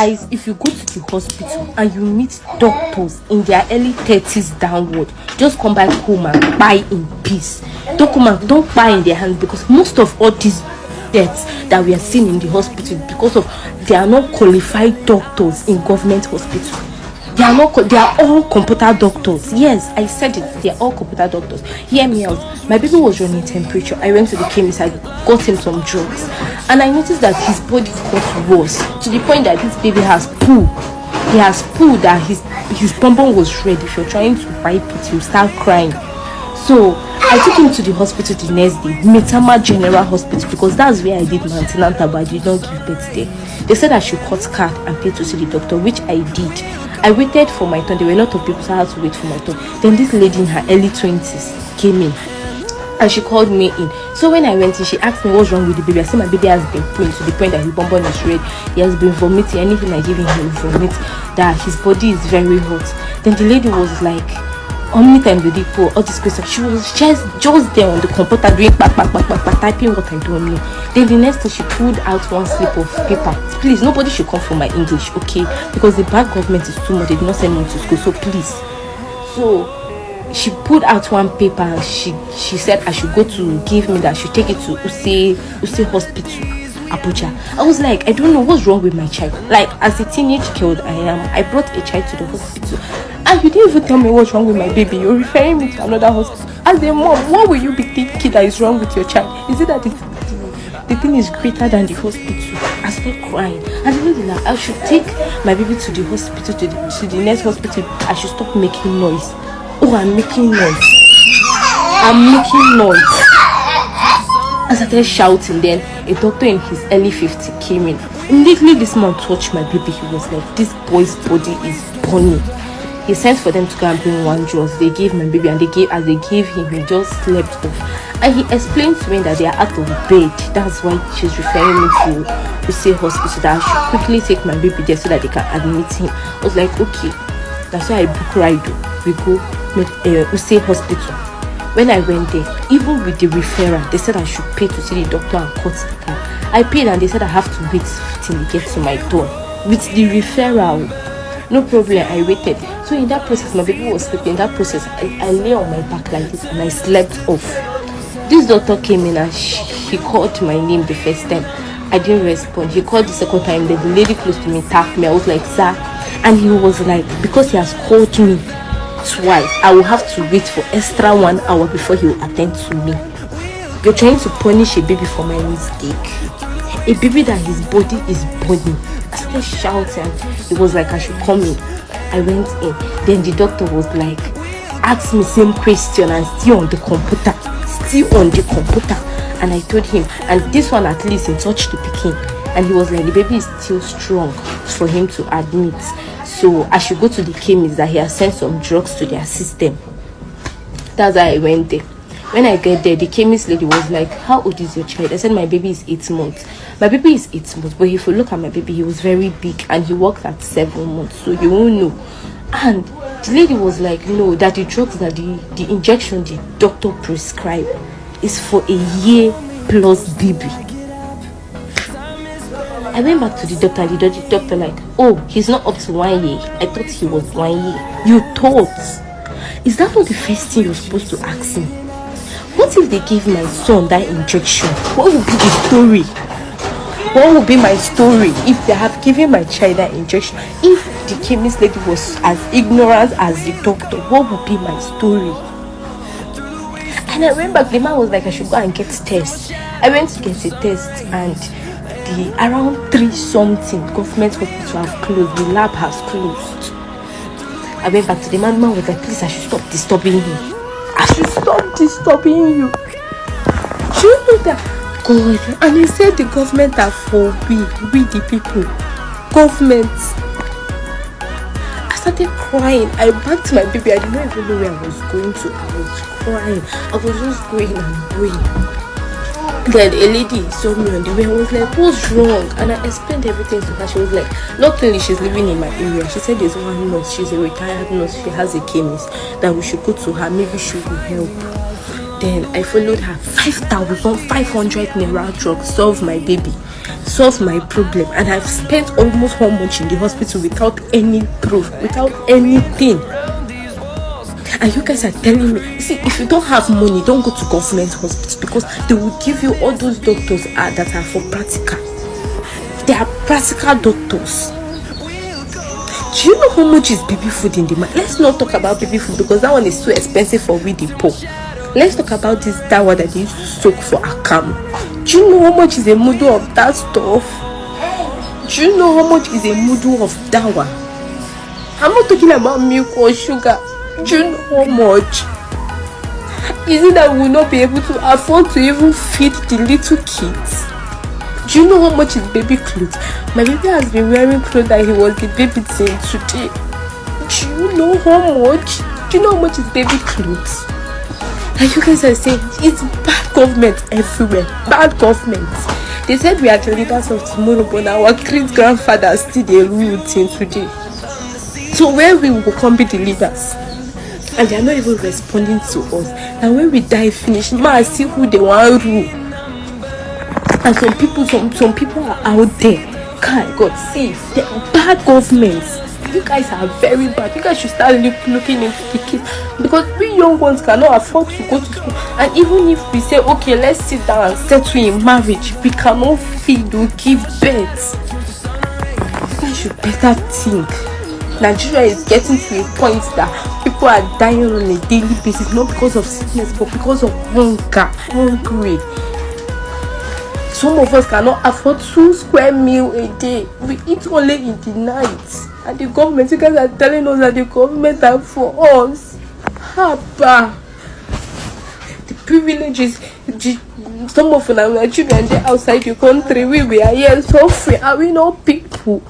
Guys, if you go to the hospital and you meet doctors in their early 30s downward, just come back home and buy in peace. Don't buy in their hands, because most of all these deaths that we are seeing in the hospital, because of they are not qualified doctors in government hospital. They are all computer doctors. Yes, I said it. They are all computer doctors. Hear me out. My baby was running temperature. I went to the chemist. I got him some drugs, and I noticed that his body got worse to the point that this baby has poo. He has poo that his pom-pom was red. If you're trying to wipe it, he'll start crying. So I took him to the hospital the next day, Metama General Hospital, because that's where I did my antenatal, but I did not give birth there. They said I should cut card and pay to see the doctor, which I did. I waited for my turn. There were a lot of people, so I had to wait for my turn. Then this lady in her early 20s came in, and she called me in. So when I went in, she asked me what's wrong with the baby. I said my baby has been praying to the point that his bonbon is red. He has been vomiting. Anything I give him, he will vomit. That his body is very hot. Then the lady was like, how many times did he pull all these questions? She was just there on the computer doing typing what I don't know. Then the next thing, she pulled out one slip of paper. Please, nobody should come for my English, okay? Because the bad government is too much. They did not send me to school, so please. So she pulled out one paper and she said I should go to give me that. I should take it to Use Hospital, Abuja. I was like, I don't know what's wrong with my child. Like, as a teenage girl I am, I brought a child to the hospital, and you didn't even tell me what's wrong with my baby. You're referring me to another hospital. As a mom, what will you be thinking that is wrong with your child? Is it that the thing is greater than the hospital? I started crying. And even like, I should take my baby to the hospital, to the next hospital. I should stop making noise. Oh, I'm making noise. I started shouting. Then a doctor in his early 50s came in. Immediately this man touched my baby. He was like, this boy's body is burning. He sent for them to go and bring one drugs. They gave my baby, and as they gave him, he just slept off. And he explained to me that they are out of bed. That's why she's referring me to Use Hospital, that I should quickly take my baby there so that they can admit him. I was like, okay. That's why I book ride. We go Use Hospital. When I went there, even with the referral, they said I should pay to see the doctor and cut the card. I paid, and they said I have to wait till they get to my door. With the referral, no problem, I waited. So in that process, my baby was sleeping. In that process, I lay on my back like this, and I slept off. This doctor came in, and he called my name the first time. I didn't respond. He called the second time. Then the lady close to me tapped me. I was like, sir. And he was like, because he has called me twice, I will have to wait for extra 1 hour before he will attend to me. You're trying to punish a baby for my mistake. A baby that his body is burning. I started shouting. It was like I should come in. I went in. Then the doctor was like, asked me same question, and still on the computer. And I told him, and this one at least he touched the pikin. And he was like, the baby is still strong for him to admit. So I should go to the chemist that he has sent some drugs to their system. That's how I went there. When I get there, the chemist lady was like, how old is your child? I said, my baby is 8 months. My baby is 8 months, but if you look at my baby, he was very big, and he walked at 7 months, so you won't know. And the lady was like, no, that the drugs, that the injection the doctor prescribed is for a year plus baby. I went back to the doctor, and the doctor like, oh, he's not up to 1 year. I thought he was 1 year. You thought? Is that not the first thing you're supposed to ask me? What if they give my son that injection? What would be the story? What would be my story if they have given my child that injection? If the chemist lady was as ignorant as the doctor, what would be my story? And I went back, the man was like, I should go and get tests. I went to get a test, and the around 3 something government hospital have closed. The lab has closed. I went back to the man. The man was like, please, I should stop disturbing you. I should stop disturbing you. Do you know that God? And he said the government are for we the people. Government. I started crying. I backed my baby. I did not even know where I was going to. I was crying. I was just going and going. Then a lady saw me on the way and was like, what's wrong? And I explained everything to her. She was like, luckily she's living in my area. She said there's one nurse, she's a retired nurse, she has a chemist, that we should go to her, maybe she will help. Then I followed her. 5,500 naira drug solve my baby, solve my problem, and I've spent almost how much in the hospital without any proof, without anything. And you guys are telling me, see, if you don't have money, don't go to government hospitals, because they will give you all those doctors that are for practical. They are practical doctors. Do you know how much is baby food in the market? Let's not talk about baby food, because that one is too expensive for we the poor. Let's talk about this dawa that they used to soak for akam. Do you know how much is a mudu of that stuff? Do you know how much is a mudu of dawa? I'm not talking about milk or sugar. Do you know how much? Is it that we will not be able to afford to even feed the little kids? Do you know how much is baby clothes? My baby has been wearing clothes that he was the baby till today. Do you know how much? Do you know how much is baby clothes? And you guys are saying it's bad government everywhere. Bad government. They said we are the leaders of tomorrow, but our great grandfathers still they rule till today. So where we will come be the leaders? And they are not even responding to us. And when we die finish, ma see who they want to rule. And some people are out there. God, see, they are bad governments. You guys are very bad. You guys should start looking into the kids, because we young ones cannot afford to go to school. And even if we say, okay, let's sit down and settle in marriage, we cannot feed or give birth. You guys should better think. Nigeria is getting to a point that people are dying on a daily basis, not because of sickness, but because of hungry. Some of us cannot afford 2 square meals a day. We eat only in the night. And the government, you guys are telling us that the government are for us. Haba. The privileges, some of our children, they're outside the country. We are here suffering. Are we not people?